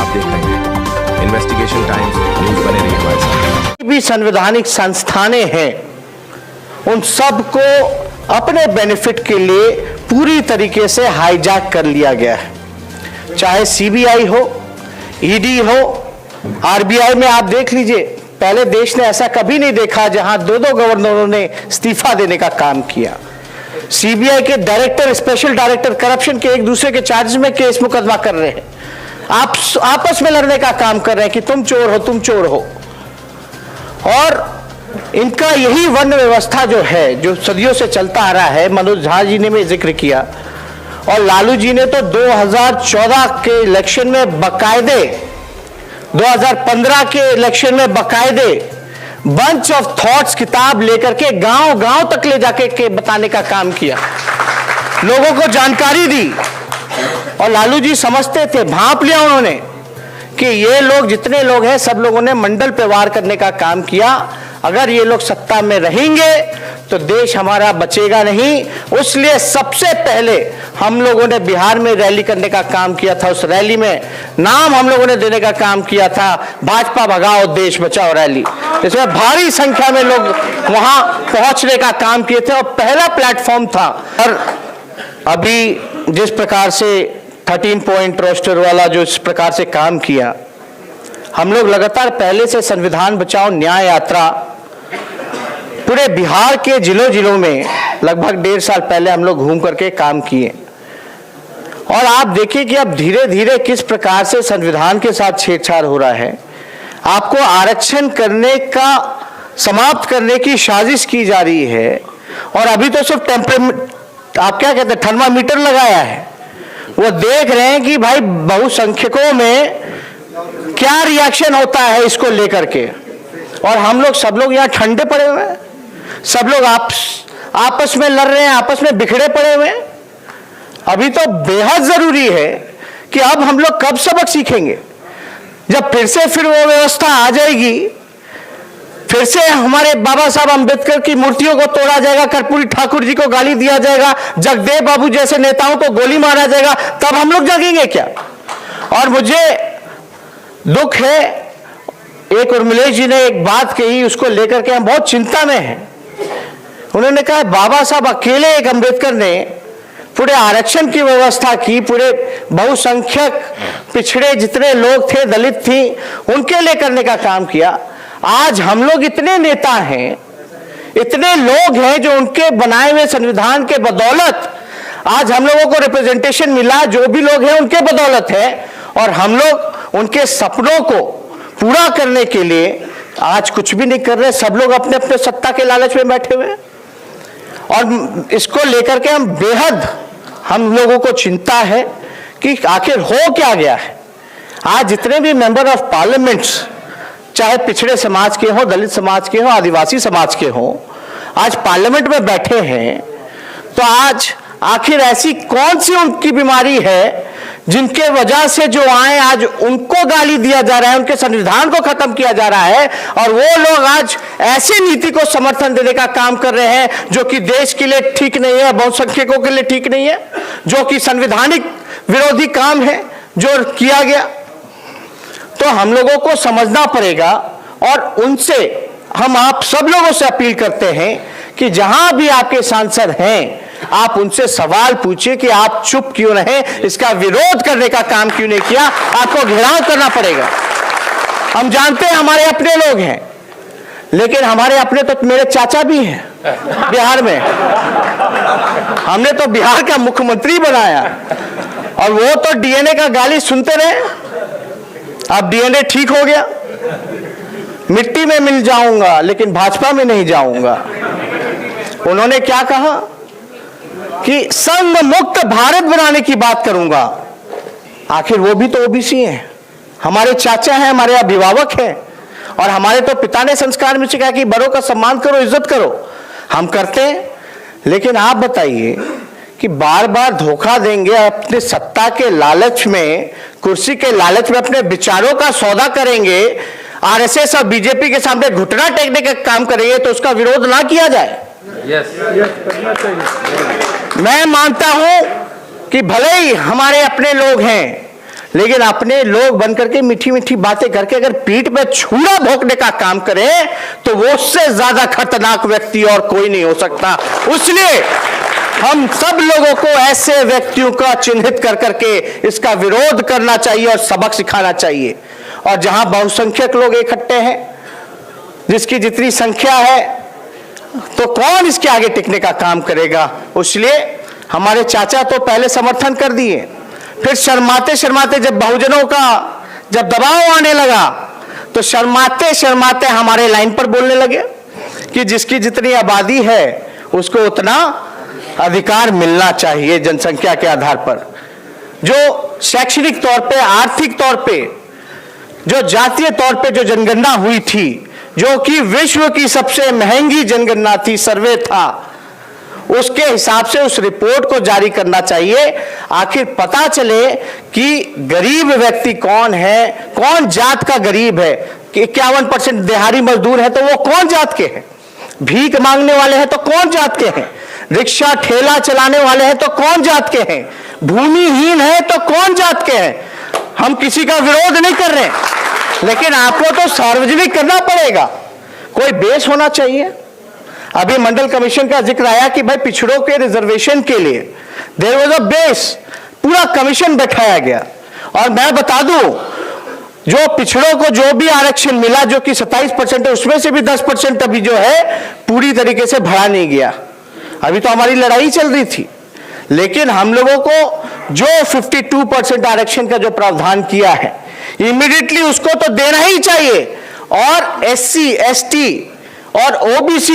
आप देख रहे हैं इन्वेस्टिगेशन टाइम्स न्यूज। बने रहिए हमारे साथ। भी संवैधानिक संस्थानें हैं, उन सब को अपने बेनिफिट के लिए पूरी तरीके से हाईजैक कर लिया गया है। चाहे सीबीआई हो, ईडी हो, आरबीआई में आप देख लीजिए, पहले देश ने ऐसा कभी नहीं देखा जहां दो गवर्नरों ने इस्तीफा देने का काम किया। सीबीआई के डायरेक्टर, स्पेशल डायरेक्टर करप्शन के एक दूसरे के चार्ज में केस मुकदमा कर रहे हैं, आप आपस में लड़ने का काम कर रहे हैं कि तुम चोर हो, तुम चोर हो। और इनका यही वर्ण व्यवस्था जो है, जो सदियों से चलता आ रहा है, मनोज झा जी ने भी जिक्र किया और लालू जी ने तो 2014 के इलेक्शन में बकायदे, 2015 के इलेक्शन में बकायदे बंच ऑफ थॉट्स किताब लेकर के गांव गांव तक ले जाके के बताने का काम किया, लोगों को जानकारी दी। और लालू जी समझते थे, भांप लिया उन्होंने कि ये लोग, जितने लोग हैं, सब लोगों ने मंडल पे वार करने का काम किया। अगर ये लोग सत्ता में रहेंगे तो देश हमारा बचेगा नहीं। इसलिए सबसे पहले हम लोगों ने बिहार में रैली करने का काम किया था। उस रैली में नाम हम लोगों ने देने का काम किया था, भाजपा भगाओ देश बचाओ रैली। इसमें भारी संख्या में लोग वहां पहुंचने का काम किए थे और पहला प्लेटफॉर्म था। और अभी जिस प्रकार से 13 पॉइंट रोस्टर वाला जो इस प्रकार से काम किया, हम लोग लगातार पहले से संविधान बचाओ न्याय यात्रा पूरे बिहार के जिलों में लगभग 1.5 साल पहले हम लोग घूम करके काम किए। और आप देखिए कि अब धीरे धीरे किस प्रकार से संविधान के साथ छेड़छाड़ हो रहा है। आपको आरक्षण करने का, समाप्त करने की साजिश की जा रही है। और अभी तो सिर्फ आप क्या कहते हैं, थर्मामीटर लगाया है। वो देख रहे हैं कि भाई बहुसंख्यकों में क्या रिएक्शन होता है इसको लेकर के। और हम लोग, सब लोग यहाँ ठंडे पड़े हुए हैं, सब लोग आपस में लड़ रहे हैं, आपस में बिखरे पड़े हुए हैं। अभी तो बेहद जरूरी है कि अब हम लोग कब सबक सीखेंगे, जब फिर वो व्यवस्था आ जाएगी, फिर से हमारे बाबा साहब अंबेडकर की मूर्तियों को तोड़ा जाएगा, कर्पूरी ठाकुर जी को गाली दिया जाएगा, जगदेव बाबू जैसे नेताओं को गोली मारा जाएगा, तब हम लोग जागेंगे क्या। और मुझे दुख है, एक उर्मिलेश जी ने एक बात कही, उसको लेकर के हम बहुत चिंता में हैं। उन्होंने कहा बाबा साहब अकेले, एक अंबेडकर ने पूरे आरक्षण की व्यवस्था की, पूरे बहुसंख्यक पिछड़े जितने लोग थे, दलित थी, उनके लिए करने का काम किया। आज हम लोग इतने नेता हैं, इतने लोग हैं जो उनके बनाए हुए संविधान के बदौलत आज हम लोगों को रिप्रेजेंटेशन मिला, जो भी लोग हैं उनके बदौलत है। और हम लोग उनके सपनों को पूरा करने के लिए आज कुछ भी नहीं कर रहे। सब लोग अपने अपने सत्ता के लालच में बैठे हुए हैं। और इसको लेकर के हम लोगों को चिंता है कि आखिर हो क्या गया है। आज जितने भी मेंबर ऑफ पार्लियामेंट्स, चाहे पिछड़े समाज के हो, दलित समाज के हो, आदिवासी समाज के हो, आज पार्लियामेंट में बैठे हैं, तो आज आखिर ऐसी कौन सी उनकी बीमारी है जिनके वजह से जो आए आज उनको गाली दिया जा रहा है, उनके संविधान को खत्म किया जा रहा है। और वो लोग आज ऐसी नीति को समर्थन देने का काम कर रहे हैं जो कि देश के लिए ठीक नहीं है, बहुसंख्यकों के लिए ठीक नहीं है, जो कि संवैधानिक विरोधी काम है जो किया गया। तो हम लोगों को समझना पड़ेगा। और उनसे हम आप सब लोगों से अपील करते हैं कि जहां भी आपके सांसद हैं, आप उनसे सवाल पूछिए कि आप चुप क्यों रहे, इसका विरोध करने का काम क्यों नहीं किया। आपको घेराव करना पड़ेगा। हम जानते हैं हमारे अपने लोग हैं, लेकिन हमारे अपने तो मेरे चाचा भी हैं बिहार में। हमने तो बिहार का मुख्यमंत्री बनाया और वो तो डीएनए का गाली सुनते रहे। अब डीएनए ठीक हो गया, मिट्टी में मिल जाऊंगा लेकिन भाजपा में नहीं जाऊंगा। उन्होंने क्या कहा कि संघ मुक्त भारत बनाने की बात करूंगा। आखिर वो भी तो ओबीसी हैं, हमारे चाचा हैं, हमारे अभिभावक हैं। और हमारे तो पिता ने संस्कार में सिखाया कि बड़ों का सम्मान करो, इज्जत करो। हम करते हैं, लेकिन आप बताइए कि बार बार धोखा देंगे, अपने सत्ता के लालच में, कुर्सी के लालच में अपने विचारों का सौदा करेंगे, आरएसएस और बीजेपी के सामने घुटना टेकने का काम करेंगे, तो उसका विरोध ना किया जाए। मैं मानता हूं कि भले ही हमारे अपने लोग हैं, लेकिन अपने लोग बनकर के मीठी मीठी बातें करके अगर पीठ पे छुरा भोंकने का काम करें तो वो उससे ज्यादा खतरनाक व्यक्ति और कोई नहीं हो सकता। इसलिए हम सब लोगों को ऐसे व्यक्तियों का चिन्हित कर करके इसका विरोध करना चाहिए और सबक सिखाना चाहिए। और जहां बहुसंख्यक लोग इकट्ठे हैं, जिसकी जितनी संख्या है, तो कौन इसके आगे टिकने का काम करेगा। इसलिए हमारे चाचा तो पहले समर्थन कर दिए, फिर शर्माते शर्माते जब बहुजनों का जब दबाव आने लगा तो शर्माते शर्माते हमारे लाइन पर बोलने लगे कि जिसकी जितनी आबादी है उसको उतना अधिकार मिलना चाहिए जनसंख्या के आधार पर। जो शैक्षणिक तौर पे, आर्थिक तौर पे, जो जातीय तौर पे जो जनगणना हुई थी, जो कि विश्व की सबसे महंगी जनगणना थी, सर्वे था, उसके हिसाब से उस रिपोर्ट को जारी करना चाहिए। आखिर पता चले कि गरीब व्यक्ति कौन है, कौन जात का गरीब है। 51% दिहाड़ी मजदूर है तो वो कौन जात के हैं, भीख मांगने वाले हैं तो कौन जात के हैं, रिक्शा ठेला चलाने वाले हैं तो कौन जात के हैं, भूमिहीन है तो कौन जात के हैं। हम किसी का विरोध नहीं कर रहे, लेकिन आपको तो सार्वजनिक करना पड़ेगा, कोई बेस होना चाहिए। अभी मंडल कमीशन का जिक्र आया कि भाई पिछड़ों के रिजर्वेशन के लिए देयर वाज अ बेस, पूरा कमीशन बैठाया गया। और मैं बता दूं, जो पिछड़ों को जो भी आरक्षण मिला, जो कि 27% है, उसमें से भी 10% अभी जो है पूरी तरीके से भरा नहीं गया। अभी तो हमारी लड़ाई चल रही थी, लेकिन हम लोगों को जो 52% आरक्षण का जो प्रावधान किया है, इमीडिएटली उसको तो देना ही चाहिए। और SC, ST और OBC